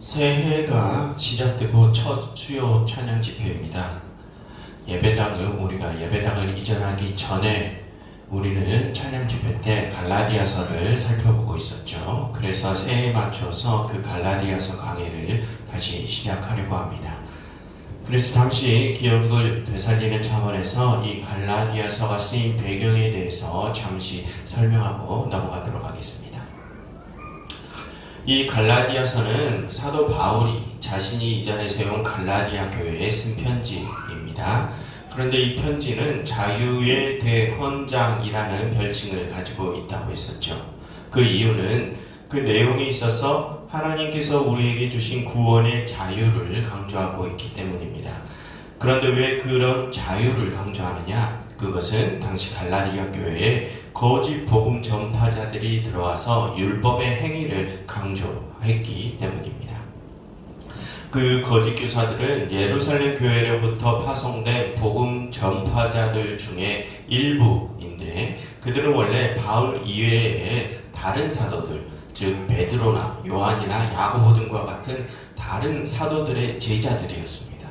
새해가 시작되고 첫 수요 찬양 집회입니다. 우리가 예배당을 이전하기 전에 우리는 찬양 집회 때 갈라디아서를 살펴보고 있었죠. 그래서 새해에 맞춰서 그 갈라디아서 강의를 다시 시작하려고 합니다. 그래서 잠시 기억을 되살리는 차원에서 이 갈라디아서가 쓰인 배경에 대해서 잠시 설명하고 넘어가도록 하겠습니다. 이 갈라디아서는 사도 바울이 자신이 이전에 세운 갈라디아 교회에 쓴 편지입니다. 그런데 이 편지는 자유의 대헌장이라는 별칭을 가지고 있다고 했었죠. 그 이유는 그 내용에 있어서 하나님께서 우리에게 주신 구원의 자유를 강조하고 있기 때문입니다. 그런데 왜 그런 자유를 강조하느냐? 그것은 당시 갈라디아 교회에 거짓 복음 전파자들이 들어와서 율법의 행위를 강조했기 때문입니다. 그 거짓 교사들은 예루살렘 교회로부터 파송된 복음 전파자들 중에 일부인데, 그들은 원래 바울 이외에 다른 사도들, 즉 베드로나 요한이나 야고보 등과 같은 다른 사도들의 제자들이었습니다.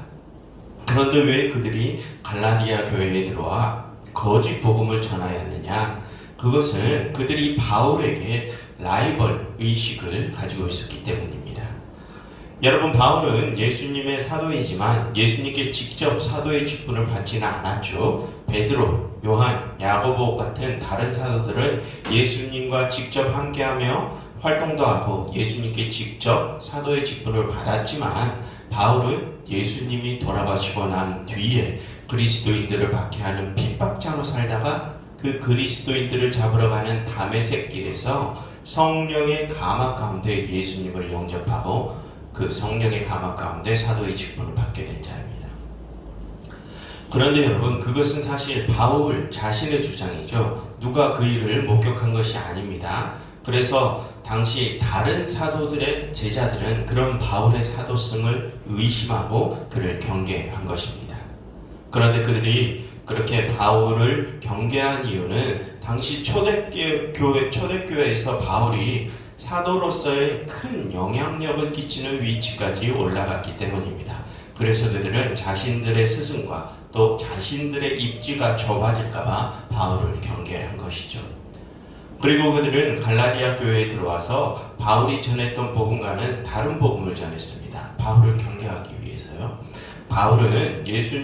그런데 왜 그들이 갈라디아 교회에 들어와 거짓 복음을 전하였느냐? 그것은 그들이 바울에게 라이벌 의식을 가지고 있었기 때문입니다. 여러분, 바울은 예수님의 사도이지만 예수님께 직접 사도의 직분을 받지는 않았죠. 베드로, 요한, 야고보 같은 다른 사도들은 예수님과 직접 함께하며 활동도 하고 예수님께 직접 사도의 직분을 받았지만, 바울은 예수님이 돌아가시고 난 뒤에 그리스도인들을 박해하는 핍박자로 살다가 그 그리스도인들을 잡으러 가는 다메섹 길에서 성령의 감화 가운데 예수님을 영접하고 그 성령의 감화 가운데 사도의 직분을 받게 된 자입니다. 그런데 여러분, 그것은 사실 바울 자신의 주장이죠. 누가 그 일을 목격한 것이 아닙니다. 그래서 당시 다른 사도들의 제자들은 그런 바울의 사도성을 의심하고 그를 경계한 것입니다. 그런데 그들이 그렇게 바울을 경계한 이유는 당시 초대교회에서 바울이 사도로서의 큰 영향력을 끼치는 위치까지 올라갔기 때문입니다. 그래서 그들은 자신들의 스승과 또 자신들의 입지가 좁아질까봐 바울을 경계한 것이죠. 그리고 그들은 갈라디아 교회에 들어와서 바울이 전했던 복음과는 다른 복음을 전했습니다. 바울을 경계하기 위해서요. 바울은 예수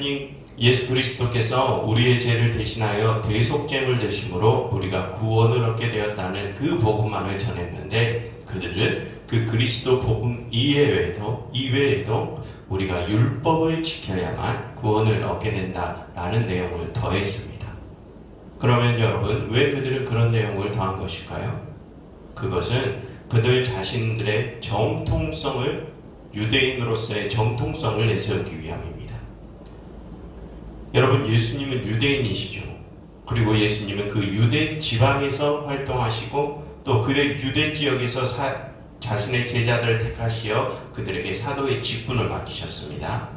그리스도께서 우리의 죄를 대신하여 대속죄물 되심으로 우리가 구원을 얻게 되었다는 그 복음만을 전했는데, 그들은 그 그리스도 복음 이외에도 우리가 율법을 지켜야만 구원을 얻게 된다라는 내용을 더했습니다. 그러면 여러분, 왜 그들은 그런 내용을 더한 것일까요? 그것은 그들 자신들의 유대인으로서의 정통성을 내세우기 위함입니다. 여러분, 예수님은 유대인이시죠. 그리고 예수님은 그 유대 지방에서 활동하시고 또 그 유대 지역에서 자신의 제자들을 택하시어 그들에게 사도의 직분을 맡기셨습니다.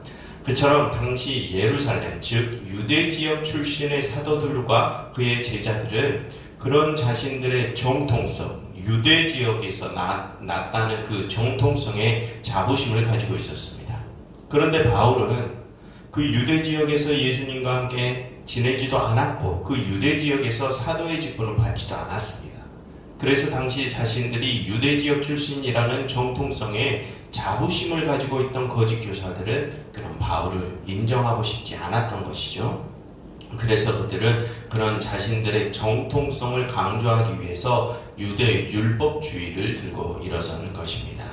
그처럼 당시 예루살렘, 즉 유대 지역 출신의 사도들과 그의 제자들은 그런 자신들의 정통성, 유대 지역에서 났다는 그 정통성의 자부심을 가지고 있었습니다. 그런데 바울은 그 유대 지역에서 예수님과 함께 지내지도 않았고 그 유대 지역에서 사도의 직분을 받지도 않았습니다. 그래서 당시 자신들이 유대 지역 출신이라는 정통성에 자부심을 가지고 있던 거짓 교사들은 그런 바울을 인정하고 싶지 않았던 것이죠. 그래서 그들은 그런 자신들의 정통성을 강조하기 위해서 유대 율법주의를 들고 일어서는 것입니다.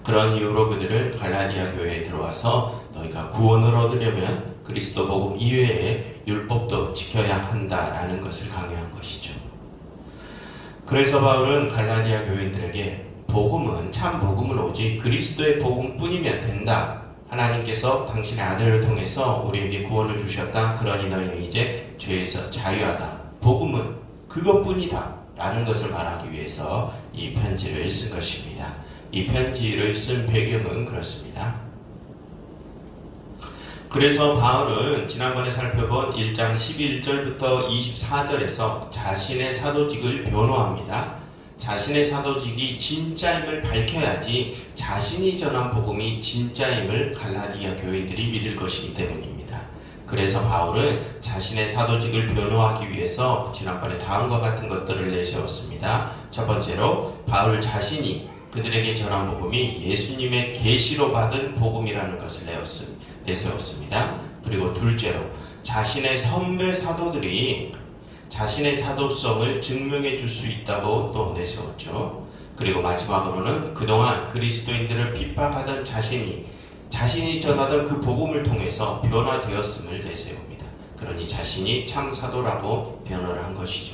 그런 이유로 그들은 갈라디아 교회에 들어와서 너희가 구원을 얻으려면 그리스도 복음 이외에 율법도 지켜야 한다라는 것을 강요한 것이죠. 그래서 바울은 갈라디아 교인들에게 참 복음은 오직 그리스도의 복음뿐이면 된다. 하나님께서 당신의 아들을 통해서 우리에게 구원을 주셨다. 그러니 너희는 이제 죄에서 자유하다. 복음은 그것뿐이다. 라는 것을 말하기 위해서 이 편지를 쓴 것입니다. 이 편지를 쓴 배경은 그렇습니다. 그래서 바울은 지난번에 살펴본 1장 11절부터 24절에서 자신의 사도직을 변호합니다. 자신의 사도직이 진짜임을 밝혀야지 자신이 전한 복음이 진짜임을 갈라디아 교회들이 믿을 것이기 때문입니다. 그래서 바울은 자신의 사도직을 변호하기 위해서 지난번에 다음과 같은 것들을 내세웠습니다. 첫 번째로 바울 자신이 그들에게 전한 복음이 예수님의 계시로 받은 복음이라는 것을 내세웠습니다. 그리고 둘째로 자신의 선배 사도들이 자신의 사도성을 증명해 줄 수 있다고 또 내세웠죠. 그리고 마지막으로는 그동안 그리스도인들을 핍박하던 자신이 전하던 그 복음을 통해서 변화되었음을 내세웁니다. 그러니 자신이 참 사도라고 변호를 한 것이죠.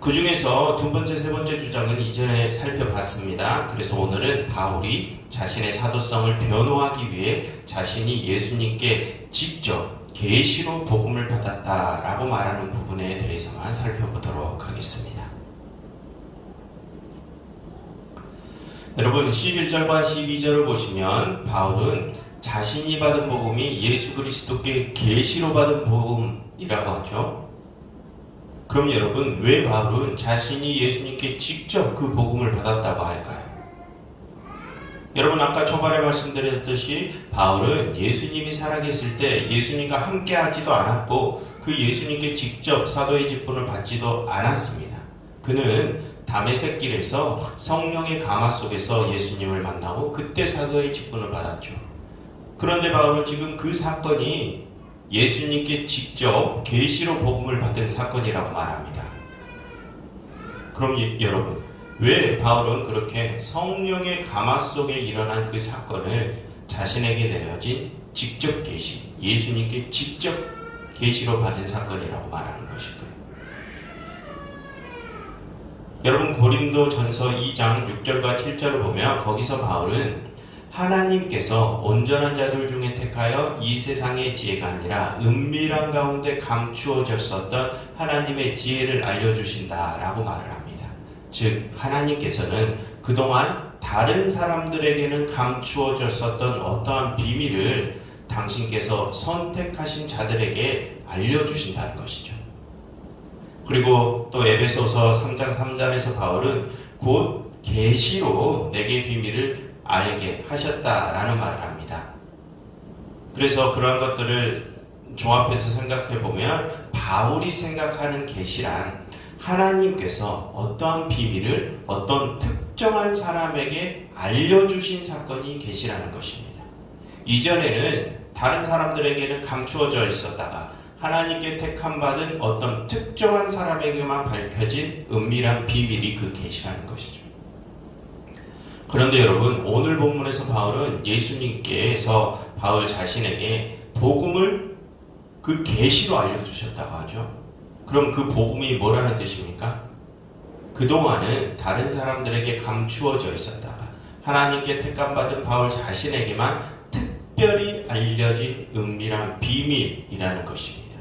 그 중에서 두 번째, 세 번째 주장은 이전에 살펴봤습니다. 그래서 오늘은 바울이 자신의 사도성을 변호하기 위해 자신이 예수님께 직접 계시로 복음을 받았다라고 말하는 부분에 대해서만 살펴보도록 하겠습니다. 여러분 11절과 12절을 보시면 바울은 자신이 받은 복음이 예수 그리스도께 계시로 받은 복음이라고 하죠. 그럼 여러분 왜 바울은 자신이 예수님께 직접 그 복음을 받았다고 할까요? 여러분 아까 초반에 말씀드렸듯이 바울은 예수님이 살아계실 때 예수님과 함께하지도 않았고 그 예수님께 직접 사도의 직분을 받지도 않았습니다. 그는 다메섹 길에서 성령의 감화 속에서 예수님을 만나고 그때 사도의 직분을 받았죠. 그런데 바울은 지금 그 사건이 예수님께 직접 계시로 복음을 받은 사건이라고 말합니다. 그럼 여러분 왜 바울은 그렇게 성령의 감화 속에 일어난 그 사건을 자신에게 내려진 직접 계시, 예수님께 직접 계시로 받은 사건이라고 말하는 것일까요? 여러분 고린도전서 2장 6절과 7절을 보면 거기서 바울은 하나님께서 온전한 자들 중에 택하여 이 세상의 지혜가 아니라 은밀한 가운데 감추어졌었던 하나님의 지혜를 알려주신다라고 말을 합니다. 즉 하나님께서는 그동안 다른 사람들에게는 감추어졌었던 어떠한 비밀을 당신께서 선택하신 자들에게 알려주신다는 것이죠. 그리고 또 에베소서 3장 3절에서 바울은 곧 계시로 내게 비밀을 알게 하셨다라는 말을 합니다. 그래서 그러한 것들을 종합해서 생각해 보면 바울이 생각하는 계시란 하나님께서 어떠한 비밀을 어떤 특정한 사람에게 알려주신 사건이 계시라는 것입니다. 이전에는 다른 사람들에게는 감추어져 있었다가 하나님께 택함받은 어떤 특정한 사람에게만 밝혀진 은밀한 비밀이 그 계시라는 것이죠. 그런데 여러분 오늘 본문에서 바울은 예수님께서 바울 자신에게 복음을 그 계시로 알려주셨다고 하죠. 그럼 그 복음이 뭐라는 뜻입니까? 그동안은 다른 사람들에게 감추어져 있었다가 하나님께 택감받은 바울 자신에게만 특별히 알려진 은밀한 비밀이라는 것입니다.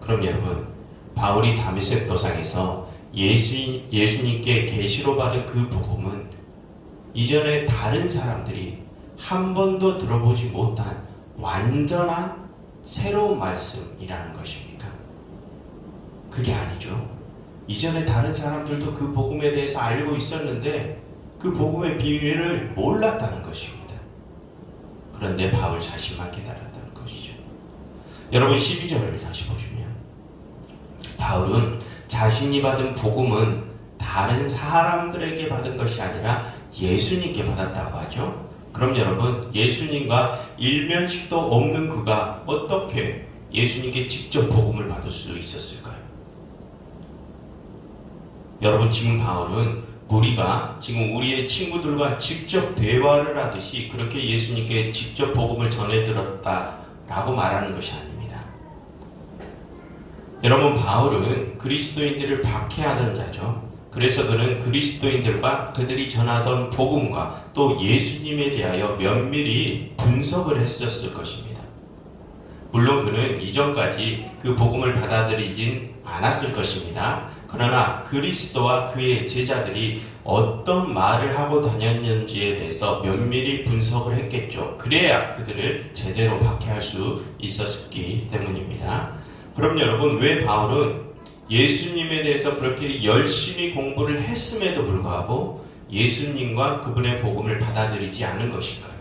그럼 여러분 바울이 다메섹 도상에서 예수님께 계시로 받은 그 복음은 이전에 다른 사람들이 한 번도 들어보지 못한 완전한 새로운 말씀이라는 것입니까? 그게 아니죠. 이전에 다른 사람들도 그 복음에 대해서 알고 있었는데 그 복음의 비밀을 몰랐다는 것입니다. 그런데 바울 자신만 깨달았다는 것이죠. 여러분 12절을 다시 보시면 바울은 자신이 받은 복음은 다른 사람들에게 받은 것이 아니라 예수님께 받았다고 하죠. 그럼 여러분 예수님과 일면식도 없는 그가 어떻게 예수님께 직접 복음을 받을 수 있었을까요? 여러분 지금 바울은 우리가 지금 우리의 친구들과 직접 대화를 하듯이 그렇게 예수님께 직접 복음을 전해 들었다라고 말하는 것이 아닙니다. 여러분 바울은 그리스도인들을 박해하던 자죠. 그래서 그는 그리스도인들과 그들이 전하던 복음과 또 예수님에 대하여 면밀히 분석을 했었을 것입니다. 물론 그는 이전까지 그 복음을 받아들이진 않았을 것입니다. 그러나 그리스도와 그의 제자들이 어떤 말을 하고 다녔는지에 대해서 면밀히 분석을 했겠죠. 그래야 그들을 제대로 박해할 수 있었기 때문입니다. 그럼 여러분 왜 바울은 예수님에 대해서 그렇게 열심히 공부를 했음에도 불구하고 예수님과 그분의 복음을 받아들이지 않은 것인가요?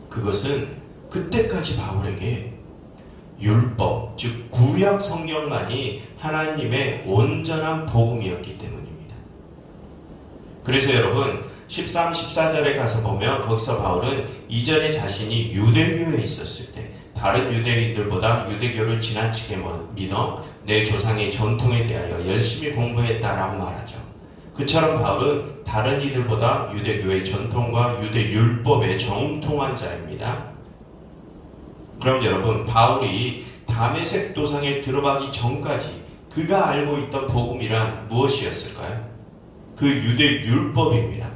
그것은 그때까지 바울에게 율법, 즉 구약 성경만이 하나님의 온전한 복음이었기 때문입니다. 그래서 여러분 13, 14절에 가서 보면 거기서 바울은 이전에 자신이 유대교에 있었을 때 다른 유대인들보다 유대교를 지나치게 믿어 내 조상의 전통에 대하여 열심히 공부했다라고 말하죠. 그처럼 바울은 다른 이들보다 유대교의 전통과 유대 율법에 정통한 자입니다. 그럼 여러분, 바울이 다메섹 도상에 들어가기 전까지 그가 알고 있던 복음이란 무엇이었을까요? 그 유대 율법입니다.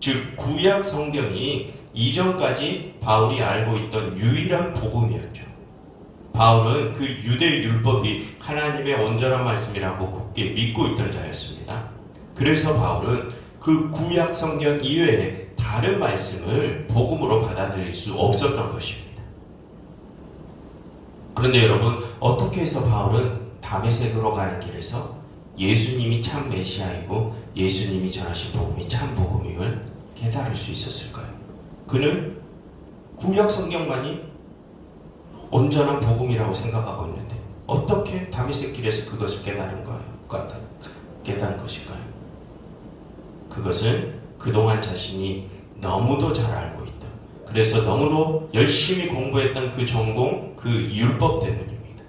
즉 구약 성경이 이전까지 바울이 알고 있던 유일한 복음이었죠. 바울은 그 유대 율법이 하나님의 온전한 말씀이라고 굳게 믿고 있던 자였습니다. 그래서 바울은 그 구약 성경 이외에 다른 말씀을 복음으로 받아들일 수 없었던 것입니다. 그런데 여러분, 어떻게 해서 바울은 다메섹으로 가는 길에서 예수님이 참 메시아이고 예수님이 전하신 복음이 참 복음임을 깨달을 수 있었을까요? 그는 구약 성경만이 온전한 복음이라고 생각하고 있는데 어떻게 다메섹 길에서 그것을 깨달은 것일까요? 그것은 그동안 자신이 너무도 잘 알고 있던, 그래서 너무도 열심히 공부했던 그 전공, 그 율법 때문입니다.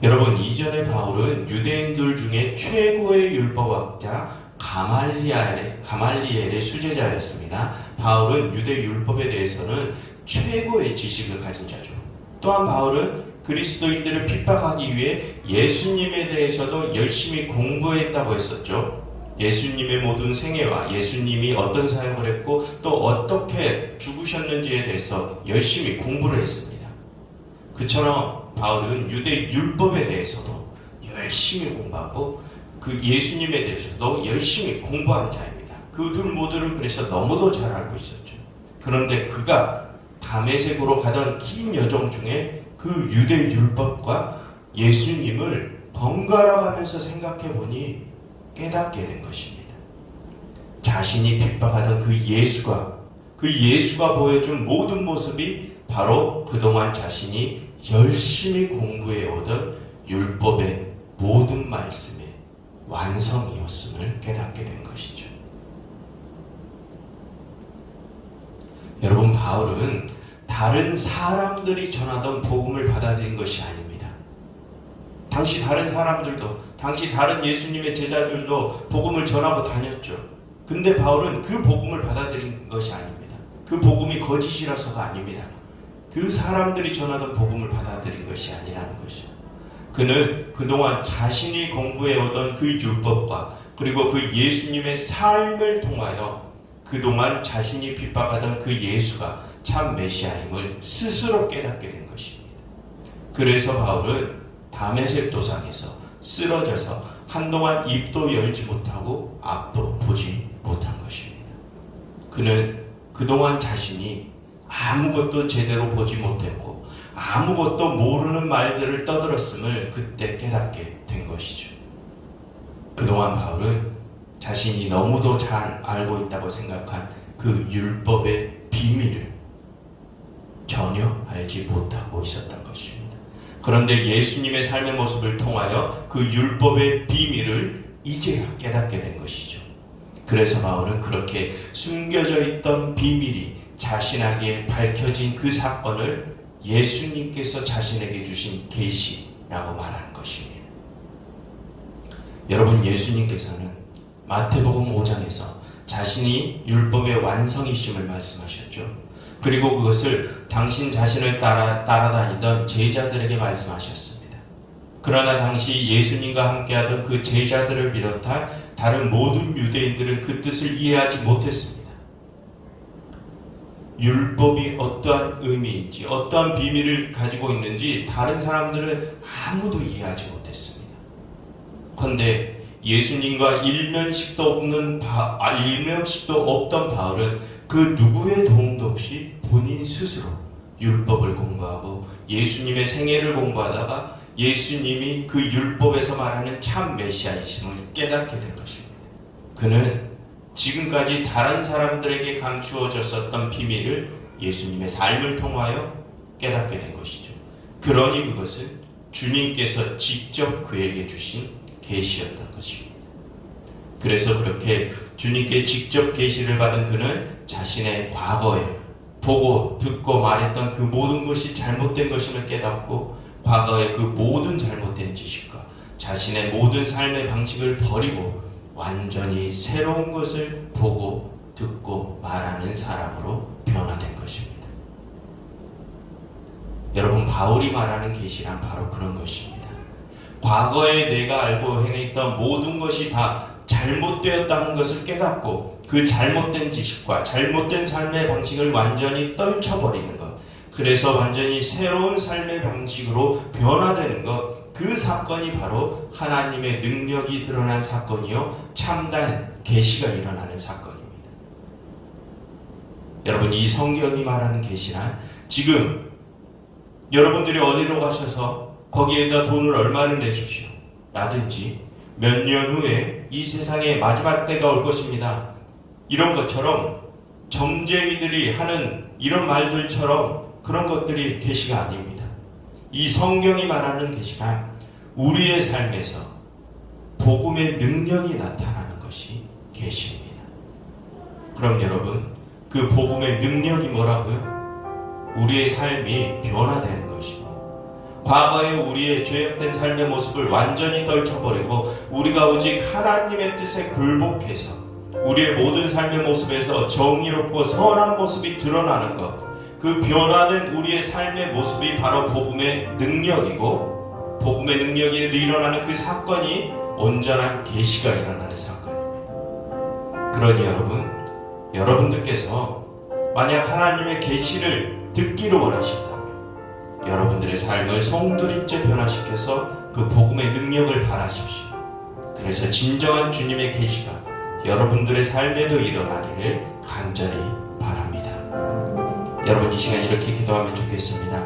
여러분, 이전에 바울은 유대인들 중에 최고의 율법학자 가말리엘의 수제자였습니다. 바울은 유대 율법에 대해서는 최고의 지식을 가진 자죠. 또한 바울은 그리스도인들을 핍박하기 위해 예수님에 대해서도 열심히 공부했다고 했었죠. 예수님의 모든 생애와 예수님이 어떤 사역을 했고 또 어떻게 죽으셨는지에 대해서 열심히 공부를 했습니다. 그처럼 바울은 유대 율법에 대해서도 열심히 공부하고 그 예수님에 대해서도 열심히 공부한 자입니다. 그 둘 모두를 그래서 너무도 잘 알고 있었죠. 그런데 그가 다메섹으로 가던 긴 여정 중에 그 유대 율법과 예수님을 번갈아 가면서 생각해 보니 깨닫게 된 것입니다. 자신이 핍박하던 그 예수가 보여준 모든 모습이 바로 그동안 자신이 열심히 공부해 오던 율법의 모든 말씀의 완성이었음을 깨닫게 된 것이죠. 여러분, 바울은 다른 사람들이 전하던 복음을 받아들인 것이 아닙니다. 당시 다른 사람들도, 당시 다른 예수님의 제자들도 복음을 전하고 다녔죠. 근데 바울은 그 복음을 받아들인 것이 아닙니다. 그 복음이 거짓이라서가 아닙니다. 그 사람들이 전하던 복음을 받아들인 것이 아니라는 것이죠. 그는 그동안 자신이 공부해오던 그 율법과 그리고 그 예수님의 삶을 통하여 그동안 자신이 핍박하던 그 예수가 참 메시아임을 스스로 깨닫게 된 것입니다. 그래서 바울은 다메섹 도상에서 쓰러져서 한동안 입도 열지 못하고 앞도 보지 못한 것입니다. 그는 그동안 자신이 아무것도 제대로 보지 못했고 아무것도 모르는 말들을 떠들었음을 그때 깨닫게 된 것이죠. 그동안 바울은 자신이 너무도 잘 알고 있다고 생각한 그 율법의 비밀을 전혀 알지 못하고 있었던 것입니다. 그런데 예수님의 삶의 모습을 통하여 그 율법의 비밀을 이제야 깨닫게 된 것이죠. 그래서 바울은 그렇게 숨겨져 있던 비밀이 자신에게 밝혀진 그 사건을 예수님께서 자신에게 주신 계시라고 말하는 것입니다. 여러분, 예수님께서는 마태복음 5장에서 자신이 율법의 완성이심을 말씀하셨죠. 그리고 그것을 당신 자신을 따라다니던 제자들에게 말씀하셨습니다. 그러나 당시 예수님과 함께하던 그 제자들을 비롯한 다른 모든 유대인들은 그 뜻을 이해하지 못했습니다. 율법이 어떠한 의미인지, 어떠한 비밀을 가지고 있는지 다른 사람들은 아무도 이해하지 못했습니다. 그런데 예수님과 일면식도 없던 바울은 그 누구의 도움도 없이 본인 스스로 율법을 공부하고 예수님의 생애를 공부하다가 예수님이 그 율법에서 말하는 참 메시아이심을 깨닫게 된 것입니다. 그는 지금까지 다른 사람들에게 감추어졌었던 비밀을 예수님의 삶을 통하여 깨닫게 된 것이죠. 그러니 그것은 주님께서 직접 그에게 주신 계시였던 것입니다. 그래서 그렇게 주님께 직접 계시를 받은 그는 자신의 과거에 보고 듣고 말했던 그 모든 것이 잘못된 것임을 깨닫고 과거의 그 모든 잘못된 지식과 자신의 모든 삶의 방식을 버리고 완전히 새로운 것을 보고 듣고 말하는 사람으로 변화된 것입니다. 여러분, 바울이 말하는 계시란 바로 그런 것입니다. 과거에 내가 알고 행했던 모든 것이 다 잘못되었다는 것을 깨닫고 그 잘못된 지식과 잘못된 삶의 방식을 완전히 떨쳐버리는 것, 그래서 완전히 새로운 삶의 방식으로 변화되는 것, 그 사건이 바로 하나님의 능력이 드러난 사건이요 참된 계시가 일어나는 사건입니다. 여러분, 이 성경이 말하는 계시란 지금 여러분들이 어디로 가셔서 거기에다 돈을 얼마를 내십시오 라든지 몇 년 후에 이 세상에 마지막 때가 올 것입니다, 이런 것처럼 점쟁이들이 하는 이런 말들처럼 그런 것들이 계시가 아닙니다. 이 성경이 말하는 계시란 우리의 삶에서 복음의 능력이 나타나는 것이 계시입니다. 그럼 여러분, 그 복음의 능력이 뭐라고요? 우리의 삶이 변화되는 것이고 과거의 우리의 죄악된 삶의 모습을 완전히 떨쳐버리고 우리가 오직 하나님의 뜻에 굴복해서 우리의 모든 삶의 모습에서 정의롭고 선한 모습이 드러나는 것, 그 변화된 우리의 삶의 모습이 바로 복음의 능력이고 복음의 능력이 일어나는 그 사건이 온전한 계시가 일어나는 사건입니다. 그러니 여러분들께서 만약 하나님의 계시를 듣기를 원하신다면 여러분들의 삶을 송두리째 변화시켜서 그 복음의 능력을 바라십시오. 그래서 진정한 주님의 계시가 여러분들의 삶에도 일어나기를 간절히 바랍니다. 여러분, 이 시간 이렇게 기도하면 좋겠습니다.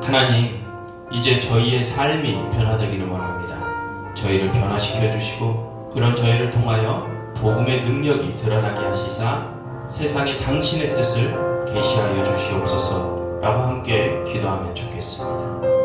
하나님, 이제 저희의 삶이 변화되기를 원합니다. 저희를 변화시켜 주시고 그런 저희를 통하여 복음의 능력이 드러나게 하시사 세상에 당신의 뜻을 계시하여 주시옵소서 라고 함께 기도하면 좋겠습니다.